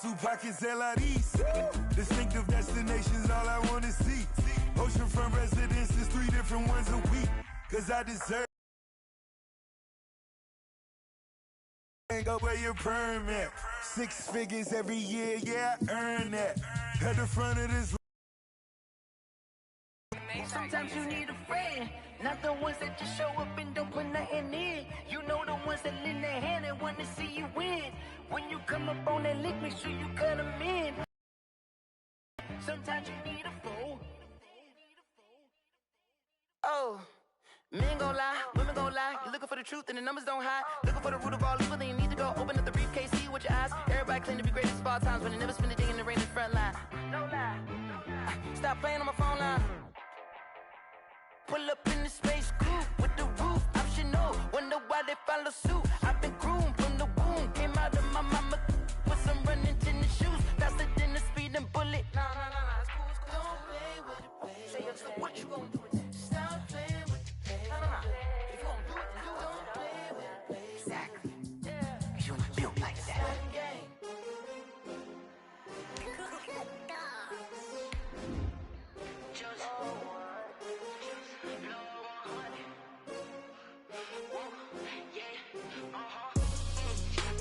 su pockets LIDs. Distinctive destinations, all I want to see. Oceanfront residences, 3 different ones a week. Cause I deserve. Go where your permit. 6 figures every year, yeah, I earn that. At the front of this. Sometimes you need a friend, not the ones that just show up and don't put nothing in. You know the ones that lend their hand and want to see you win. When you come up on that lick, make sure you cut them in. Sometimes you need a fool. Oh, men gon' lie, women gon' lie. You're looking for the truth and the numbers don't hide. Looking for the root of all evil, then you need to go open up the briefcase, see with your eyes. Everybody claim to be greatest of all times, but they never spend a day in the rain in the front line. No lie. Stop playing on my phone line. Pull up in the space coupe with the roof optional. Wonder why they follow suit. I've been groomed from the womb. Came out of my mama with some running tennis shoes. Faster than the speeding bullet. Nah, it's cool, it's cool. Don't play with it, baby. Say so what you gon' do with it? Stop playing with it, baby. Nah. If you gon' do it, then don't play with it, baby. Exactly. Yeah. Cause you're not built like that.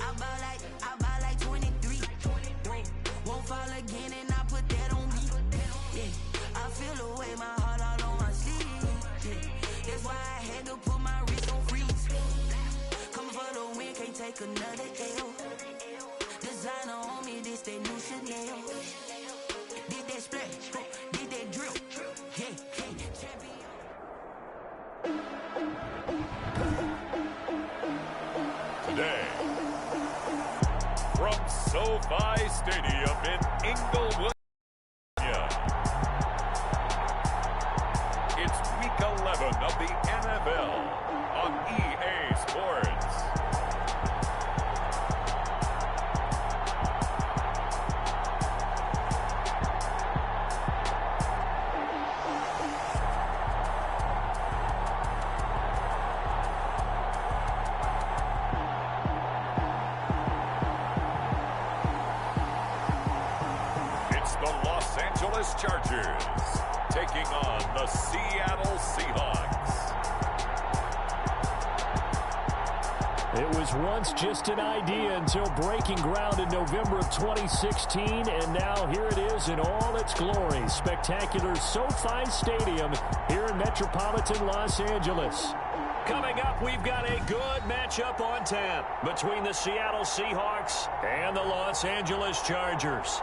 I buy like 23. Won't fall again and I put that on me. Yeah, I feel the way, my heart all on my sleeve. Yeah, that's why I had to put my wrist on freeze. Coming for the win, can't take another L. Designer on me, this that new Chanel. Did that splash, did that drill. Yeah, champion. Today, from SoFi Stadium in Inglewood, Virginia, it's Week 11 of the NFL on EA Sports. Chargers taking on the Seattle Seahawks. It was once just an idea until breaking ground in November of 2016, and now here it is in all its glory. Spectacular SoFi Stadium here in metropolitan Los Angeles. Coming up, we've got a good matchup on tap between the Seattle Seahawks and the Los Angeles Chargers.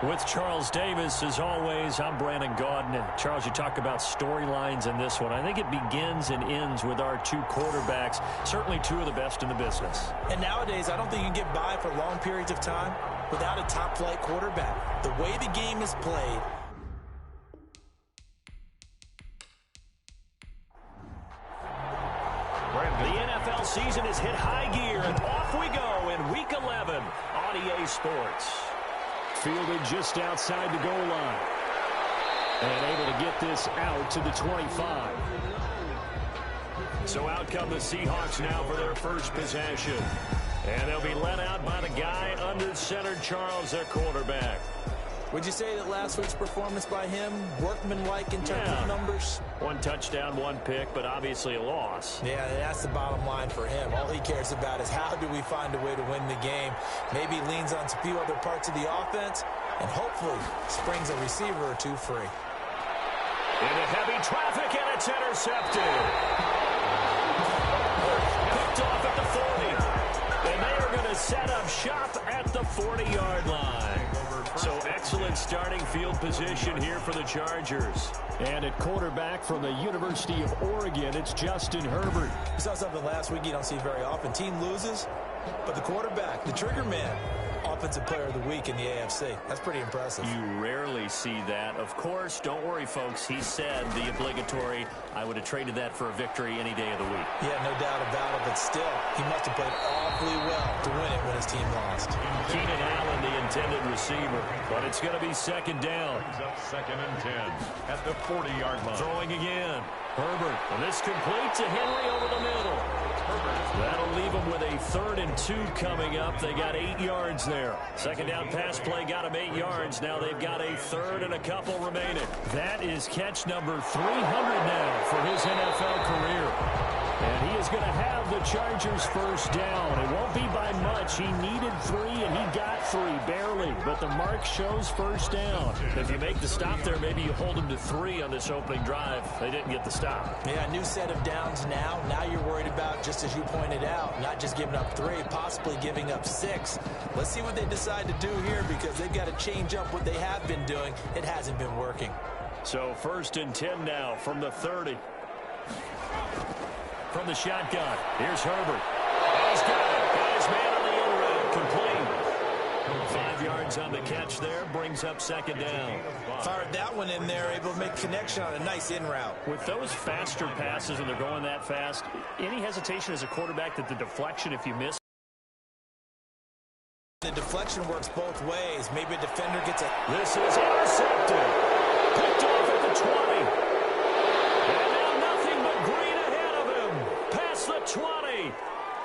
With Charles Davis, as always, I'm Brandon Gaudin. Charles, you talk about storylines in this one. I think it begins and ends with our 2 quarterbacks, certainly 2 of the best in the business. And nowadays, I don't think you can get by for long periods of time without a top-flight quarterback. The way the game is played. The NFL season has hit high gear, and off we go in Week 11 on EA Sports. Fielded just outside the goal line. And able to get this out to the 25. So out come the Seahawks now for their first possession. And they'll be led out by the guy under center, Charles, their quarterback. Would you say that last week's performance by him, workmanlike in terms of numbers? 1 touchdown, 1 pick, but obviously a loss. Yeah, that's the bottom line for him. All he cares about is how do we find a way to win the game. Maybe leans on a few other parts of the offense, and hopefully springs a receiver or 2 free. Into heavy traffic, and it's intercepted. Picked off at the 40. And they are going to set up shop at the 40-yard line. So excellent starting field position here for the Chargers. And at quarterback from the University of Oregon, it's Justin Herbert. We saw something last week you don't see very often. Team loses, but the quarterback, the trigger man, Offensive Player of the Week in the AFC. That's pretty impressive. You rarely see that. Of course, don't worry, folks. He said the obligatory, I would have traded that for a victory any day of the week. Yeah, no doubt about it, but still, he must have played awfully well to win it when his team lost. Keenan Allen, the intended receiver, but it's going to be second down. Brings up 2nd and 10 at the 40-yard line. Throwing again. Herbert, and this complete to Henry over the middle. That'll leave them with a 3rd and 2 coming up. They got 8 yards there. Second down pass play got them 8 yards. Now they've got a 3rd and a couple remaining. That is catch number 300 now for his NFL career. And he is going to have the Chargers first down. It won't be by much. He needed 3, and he got 3, barely. But the mark shows first down. If you make the stop there, maybe you hold him to 3 on this opening drive. They didn't get the stop. Yeah, new set of downs now. Now you're worried about, just as you pointed out, not just giving up 3, possibly giving up 6. Let's see what they decide to do here, because they've got to change up what they have been doing. It hasn't been working. So 1st and 10 now from the 30. From the shotgun, here's Herbert. And he's got it. Got his man on the end route. Complete. 5 yards on the catch there. Brings up second down. Fired that one in there, able to make connection on a nice in route. With those faster passes and they're going that fast, any hesitation as a quarterback that the deflection, if you miss? The deflection works both ways. Maybe a defender gets a... This is intercepted. Picked off at the 20. And now nothing but green ahead of him. Past the 20.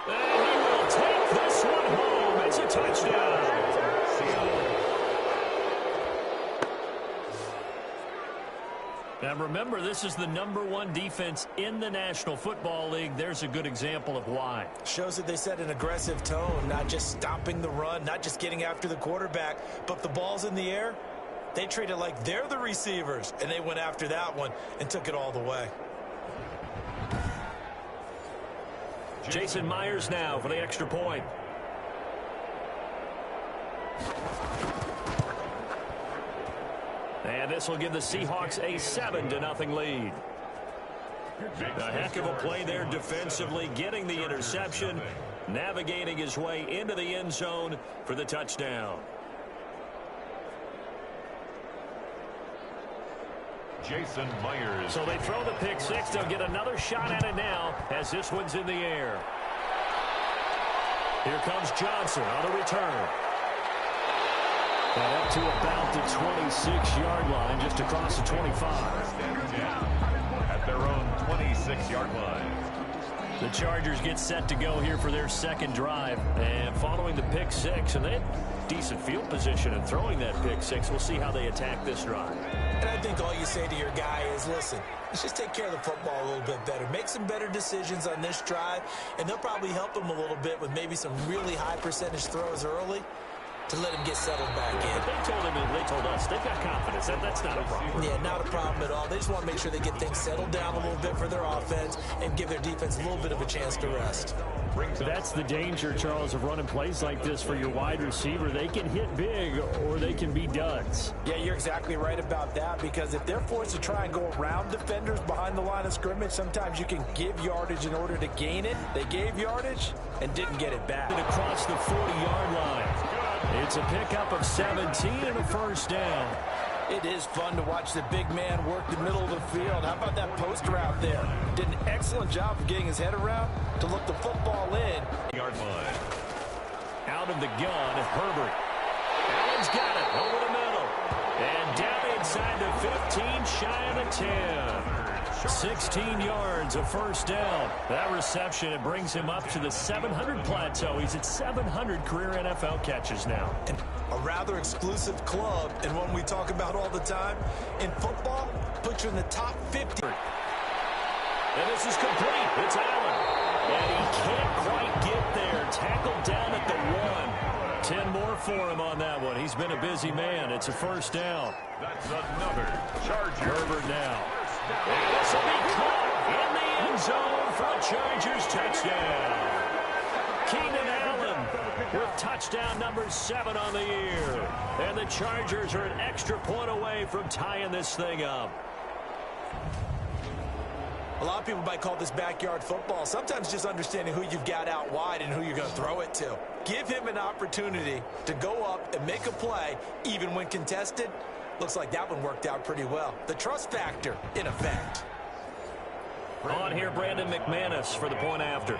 And he will take this one home. It's a touchdown. Now remember, this is the #1 defense in the National Football League. There's a good example of why. Shows that they set an aggressive tone, not just stopping the run, not just getting after the quarterback, but the ball's in the air. They treat it like they're the receivers, and they went after that one and took it all the way. Jason Myers now for the extra point. And this will give the Seahawks a 7-0 lead. A heck of a play there defensively, getting the interception, navigating his way into the end zone for the touchdown. Jason Myers. So they throw the pick 6. They'll get another shot at it now as this one's in the air. Here comes Johnson on the return. And up to about the 26-yard line, just across the 25. At their own 26-yard line. The Chargers get set to go here for their second drive. And following the pick 6, and they had decent field position and throwing that pick 6. We'll see how they attack this drive. And I think all you say to your guy is, listen, let's just take care of the football a little bit better. Make some better decisions on this drive, and they'll probably help him a little bit with maybe some really high percentage throws early to let him get settled back in. But they told us they've got confidence. That's not a problem. Yeah, not a problem at all. They just want to make sure they get things settled down a little bit for their offense and give their defense a little bit of a chance to rest. That's the danger, Charles, of running plays like this for your wide receiver. They can hit big or they can be duds. Yeah, you're exactly right about that, because if they're forced to try and go around defenders behind the line of scrimmage, sometimes you can give yardage in order to gain it. They gave yardage and didn't get it back. Across the 40-yard line. It's a pickup of 17 and a first down. It is fun to watch the big man work the middle of the field. How about that post route there? Did an excellent job of getting his head around to look the football in. Yard line. Out of the gun, Herbert. Allen's got it over the middle. And down inside the 15, shy of the 10. 16 yards, a first down. That reception, it brings him up to the 700 plateau. He's at 700 career NFL catches now. And a rather exclusive club, and one we talk about all the time. In football, put you in the top 50. And this is complete. It's Allen. And he can't quite get there. Tackled down at the 1. 10 more for him on that one. He's been a busy man. It's a first down. That's another Charger. Herbert now. And this will be caught in the end zone for a Chargers touchdown. Keenan Allen with touchdown number 7 on the year. And the Chargers are an extra point away from tying this thing up. A lot of people might call this backyard football. Sometimes just understanding who you've got out wide and who you're going to throw it to. Give him an opportunity to go up and make a play, even when contested. Looks like that one worked out pretty well. The trust factor, in effect. On here, Brandon McManus for the point after.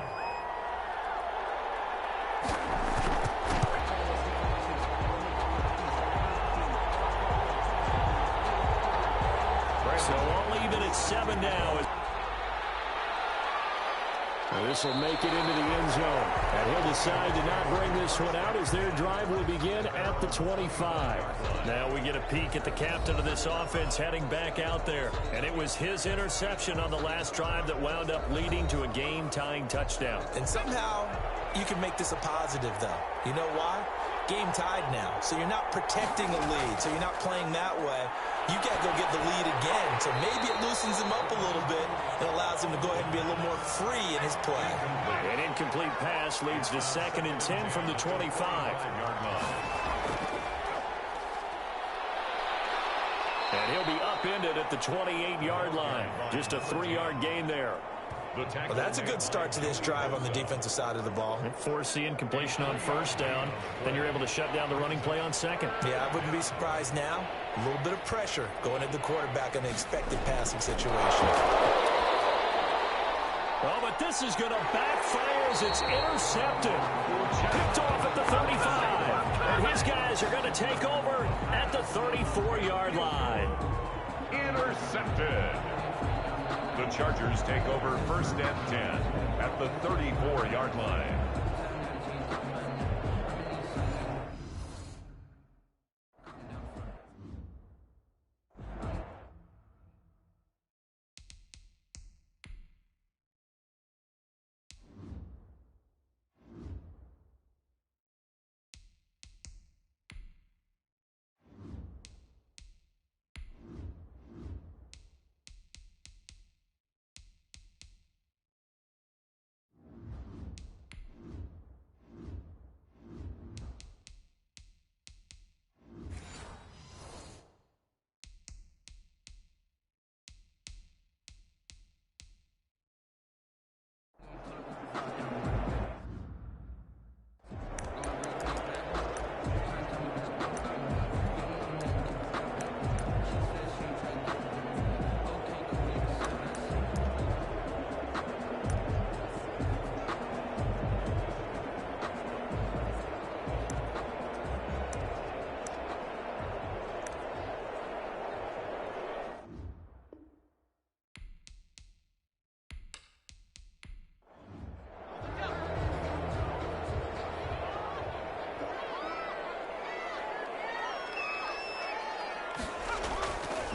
So all even at 7 now. This will make it into the end zone. And he'll decide to not bring this one out as their drive will begin at the 25. Now we get a peek at the captain of this offense heading back out there. And it was his interception on the last drive that wound up leading to a game-tying touchdown. And somehow you can make this a positive, though. You know why? Game tied now, so you're not protecting a lead, so you're not playing that way. You got to go get the lead again, so maybe it loosens him up a little bit and allows him to go ahead and be a little more free in his play. An incomplete pass leads to 2nd and 10 from the 25. And he'll be upended at the 28-yard line. Just a 3-yard gain there. Well, that's a good start to this drive on the defensive side of the ball. Force the incompletion on 1st down. Then you're able to shut down the running play on 2nd. Yeah, I wouldn't be surprised now. A little bit of pressure going at the quarterback in an expected passing situation. Oh, but this is going to backfire as it's intercepted. Picked off at the 35. And his guys are going to take over at the 34-yard line. Intercepted. The Chargers take over 1st and 10 at the 34-yard line.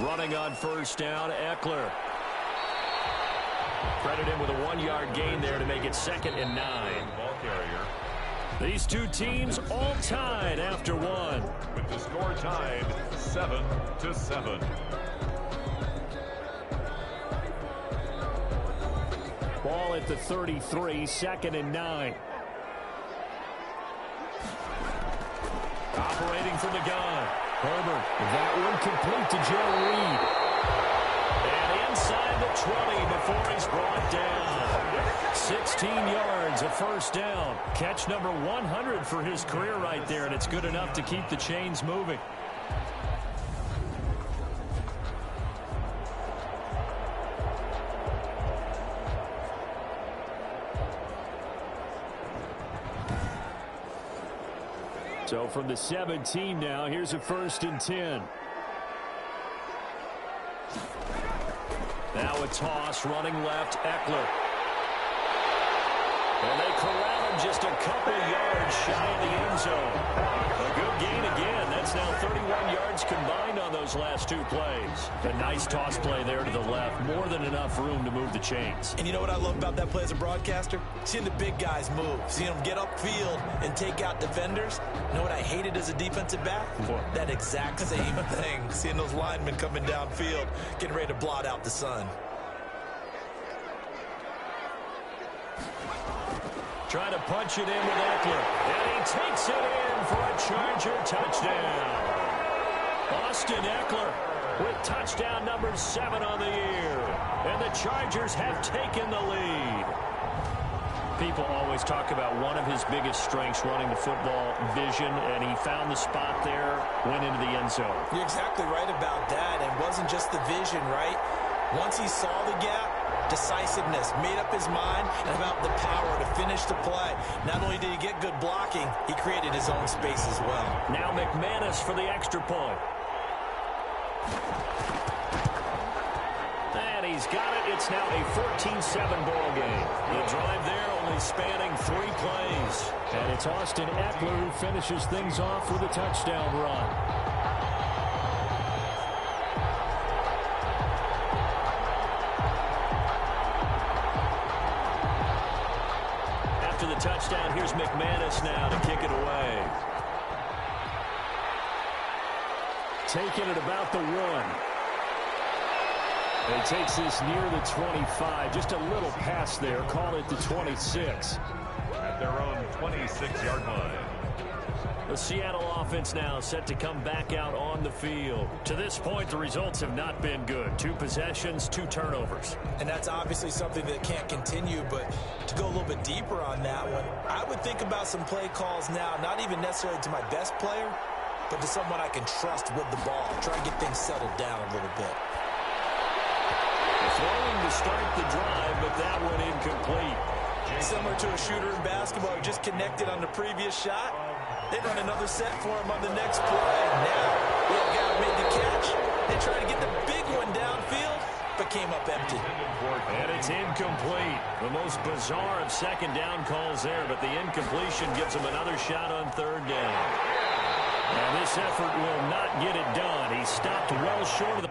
Running on 1st down, Eckler. Credit him with a 1-yard gain there to make it 2nd and 9. Ball carrier. These two teams all tied after 1. With the score tied 7-7. Ball at the 33, 2nd and 9. Operating from the gun. Herbert, that one complete to Joe Reed. And inside the 20 before he's brought down. 16 yards, a 1st down. Catch number 100 for his career right there, and it's good enough to keep the chains moving. So from the 17 now, here's a 1st and 10. Now a toss, running left, Eckler. And they corral him just a couple yards shy of the end zone. A good gain again. That's now 31 yards combined on those last 2 plays. A nice toss play there to the left. More than enough room to move the chains. And you know what I love about that play as a broadcaster? Seeing the big guys move. Seeing them get upfield and take out defenders. You know what I hated as a defensive back? What? That exact same thing. Seeing those linemen coming downfield, getting ready to blot out the sun. Trying to punch it in with Eckler. And he takes it in for a Charger touchdown. Austin Eckler with touchdown number 7 on the year. And the Chargers have taken the lead. People always talk about one of his biggest strengths running the football, vision, and he found the spot there, went into the end zone. You're exactly right about that, and it wasn't just the vision, right? Once he saw the gap, decisiveness, made up his mind, and about the power to finish the play. Not only did he get good blocking, he created his own space as well. Now McManus for the extra point. And he's got it. It's now a 14-7 ball game. The drive there only spanning 3 plays. And it's Austin Eckler who finishes things off with a touchdown run. After the touchdown, here's McManus now to kick it away. Taking it about the 1. He takes this near the 25. Just a little pass there. Call it the 26. At their own 26-yard line. The Seattle offense now set to come back out on the field. To this point, the results have not been good. 2 possessions, 2 turnovers. And that's obviously something that can't continue, but to go a little bit deeper on that one, I would think about some play calls now, not even necessarily to my best player, but to someone I can trust with the ball. Try to get things settled down a little bit. Throwing to start the drive, but that one incomplete. Similar to a shooter in basketball who just connected on the previous shot. They run another set for him on the next play. Now, the guy made the catch. They tried to get the big one downfield, but came up empty. And it's incomplete. The most bizarre of second down calls there, but the incompletion gives him another shot on 3rd down. And this effort will not get it done. He stopped well short of the...